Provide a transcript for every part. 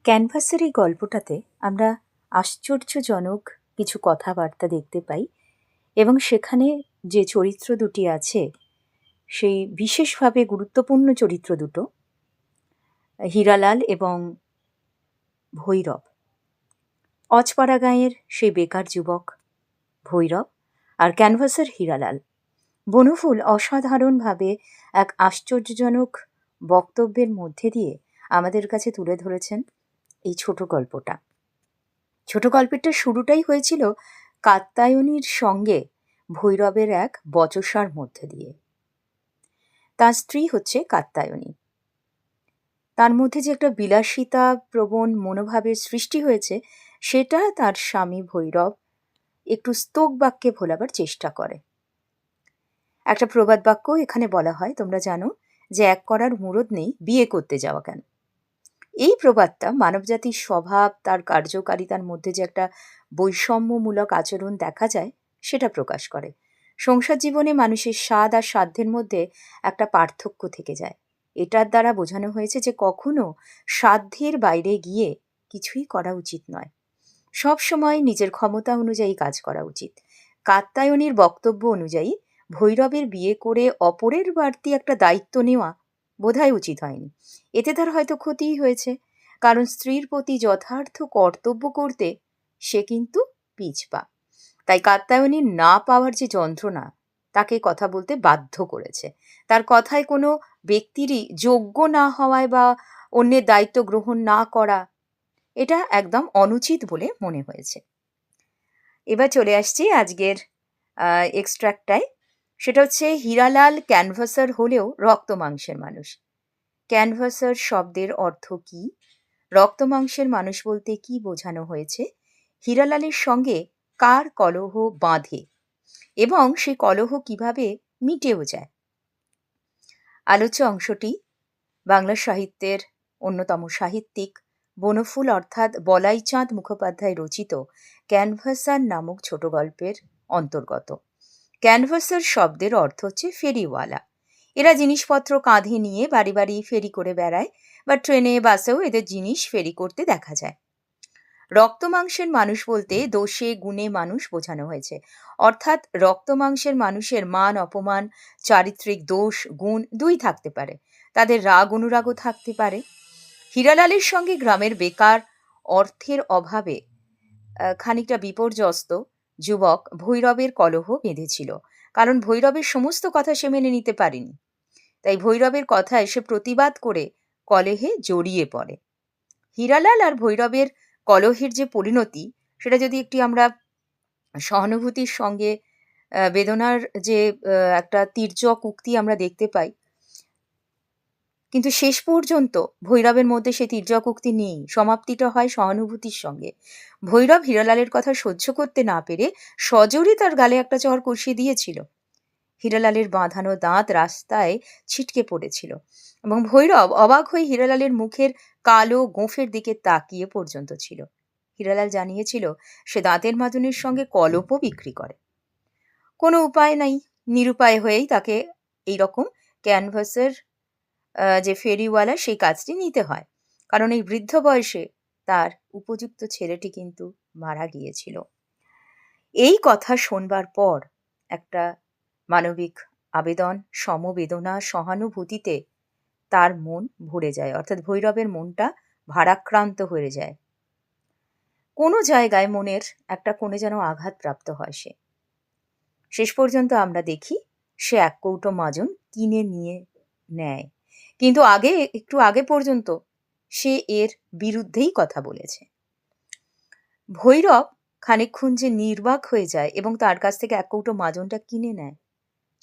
ক্যানভাসের এই গল্পটাতে আমরা আশ্চর্যজনক কিছু কথাবার্তা দেখতে পাই এবং সেখানে যে চরিত্র দুটি আছে সেই বিশেষভাবে গুরুত্বপূর্ণ চরিত্র দুটো হীরালাল এবং ভৈরব। অজপাড়া গাঁয়ের সেই বেকার যুবক ভৈরব আর ক্যানভাসের হীরালাল। বনফুল অসাধারণভাবে এক আশ্চর্যজনক বক্তব্যের মধ্যে দিয়ে আমাদের কাছে তুলে ধরেছেন এই ছোট গল্পটা। ছোট গল্পেরটা শুরুটাই হয়েছিল কাত্যায়নীর সঙ্গে ভৈরবের এক বচসার মধ্যে দিয়ে। তার স্ত্রী হচ্ছে কাত্যায়নী। তার মধ্যে যে একটা বিলাসিতা প্রবণ মনোভাবের সৃষ্টি হয়েছে সেটা তার স্বামী ভৈরব একটু স্তোক বাক্যে ভোলাবার চেষ্টা করে। একটা প্রবাদ বাক্য এখানে বলা হয়, তোমরা জানো, যে এক করার মুরদ নেই, বিয়ে করতে যাওয়া কেন। এই প্রবাদটা মানবজাতির স্বভাব, তার কার্যকারিতার মধ্যে যে একটা বৈষম্যমূলক আচরণ দেখা যায় সেটা প্রকাশ করে। সংসার জীবনে মানুষের স্বাদ আর সাধ্যের মধ্যে একটা পার্থক্য থেকে যায়। এটার দ্বারা বোঝানো হয়েছে যে কখনো সাধ্যের বাইরে গিয়ে কিছুই করা উচিত নয়, সব সময় নিজের ক্ষমতা অনুযায়ী কাজ করা উচিত। কাত্যায়নীর বক্তব্য অনুযায়ী ভৈরবের বিয়ে করে অপরের বাড়তি একটা দায়িত্ব নেওয়া বোধহয় উচিত হয়নি। এতে তার হয়তো ক্ষতিই হয়েছে, কারণ স্ত্রীর প্রতি যথার্থ কর্তব্য করতে সে কিন্তু পিছপা। তাই কাত্যায়নীর না পাওয়ার যে যন্ত্রণা তাকে কথা বলতে বাধ্য করেছে। তার কথায় কোনো ব্যক্তিরই যোগ্য না হওয়ায় বা অন্যের দায়িত্ব গ্রহণ না করা, এটা একদম অনুচিত বলে মনে হয়েছে। এবার চলে আসছি আজকের এক্সট্রাক্টটায়। সেটা হচ্ছে হীরালাল ক্যানভাসার হলেও রক্ত মাংসের মানুষ। ক্যানভাসার শব্দের অর্থ কি, রক্ত মাংসের মানুষ বলতে কি বোঝানো হয়েছে, হীরালালের সঙ্গে কার কলহ বাঁধে এবং সেই কলহ কিভাবে মিটেও যায়। আলোচ্য অংশটি বাংলা সাহিত্যের অন্যতম সাহিত্যিক বনফুল অর্থাৎ বলাইচাঁদ মুখোপাধ্যায় রচিত ক্যানভাসার নামক ছোট গল্পের অন্তর্গত। ক্যানভাসার শব্দের অর্থ হচ্ছে ফেরিওয়ালা। এরা জিনিসপত্র কাঁধে নিয়ে বাড়ি বাড়ি ফেরি করে বেড়ায়, বা ট্রেনে বাসেও এদের জিনিস ফেরি করতে দেখা যায়। রক্ত মাংসের মানুষ বলতে দোষে গুণে মানুষ বোঝানো হয়েছে, অর্থাৎ রক্ত মাংসের মানুষের মান অপমান, চারিত্রিক দোষ গুণ দুই থাকতে পারে, তাদের রাগ অনুরাগও থাকতে পারে। হীরালালের সঙ্গে গ্রামের বেকার অর্থের অভাবে খানিকটা বিপর্যস্ত যুবক ভৈরবের কলহ বেঁধেছিল, কারণ ভৈরবের সমস্ত কথা সে মেনে নিতে পারেনি। তাই ভৈরবের কথায় সে প্রতিবাদ করে কলহে জড়িয়ে পড়ে। হীরালাল আর ভৈরবের কলহের যে পরিণতি, সেটা যদি একটি আমরা সহানুভূতির সঙ্গে বেদনার যে একটা তীর্যক উক্তি আমরা দেখতে পাই, কিন্তু শেষ পর্যন্ত ভৈরবের মধ্যে সেই তীর্যক উক্তি নেই, সমাপ্তিটা হয় সহানুভূতির সঙ্গে। ভৈরব হীরালালের কথা সহ্য করতে না পেরে সজোরে তার গালে একটা চড় কষিয়ে দিয়েছিল। হীরালালের বাঁধানো দাঁত রাস্তায় ছিটকে পড়েছিল এবং ভৈরব অবাক হয়ে হীরালালের মুখের কালো গোঁফের দিকে তাকিয়ে পর্যন্ত ছিল। হীরালাল জানিয়েছিল সে দাঁতের মাজনের সঙ্গে কলপও বিক্রি করে। কোনো উপায় নাই, নিরুপায় হয়েই তাকে এইরকম ক্যানভাসের যে ফেরিওয়ালা সেই কাজটি নিতে হয়, কারণ এই বৃদ্ধ বয়সে তার উপযুক্ত ছেলেটি কিন্তু মারা গিয়েছিল। এই কথা শোনবার পর একটা মানবিক আবেদন, সমবেদনা, সহানুভূতিতে তার মন ভরে যায়, অর্থাৎ ভৈরবের মনটা ভারাক্রান্ত হয়ে যায়। কোনো জায়গায় মনের একটা কোণে যেন আঘাতপ্রাপ্ত হয় সে। শেষ পর্যন্ত আমরা দেখি সে এক কৌটো মাজন কিনে নিয়ে নেয়, কিন্তু একটু আগে পর্যন্ত সে এর বিরুদ্ধেই কথা বলেছে। ভৈরব খানিকক্ষণ যে নির্বাক হয়ে যায় এবং তার কাছ থেকে এক কৌটো মাজনটা কিনে নেয়,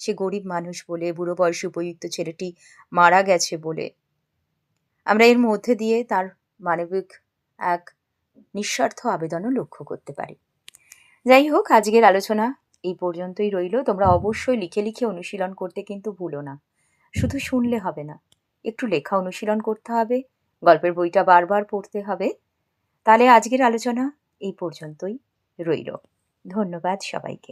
সে গরিব মানুষ বলে, বুড়ো বয়সে উপযুক্ত ছেলেটি মারা গেছে বলে, আমরা এর মধ্যে দিয়ে তার মানবিক এক নিঃস্বার্থ আবেদনও লক্ষ্য করতে পারি। যাই হোক, আজকের আলোচনা এই পর্যন্তই রইল। তোমরা অবশ্যই লিখে লিখে অনুশীলন করতে কিন্তু ভুলো না। শুধু শুনলে হবে না, একটু লেখা অনুশীলন করতে হবে, গল্পের বইটা বারবার পড়তে হবে। তাহলে আজকের আলোচনা এই পর্যন্তই রইল। ধন্যবাদ সবাইকে।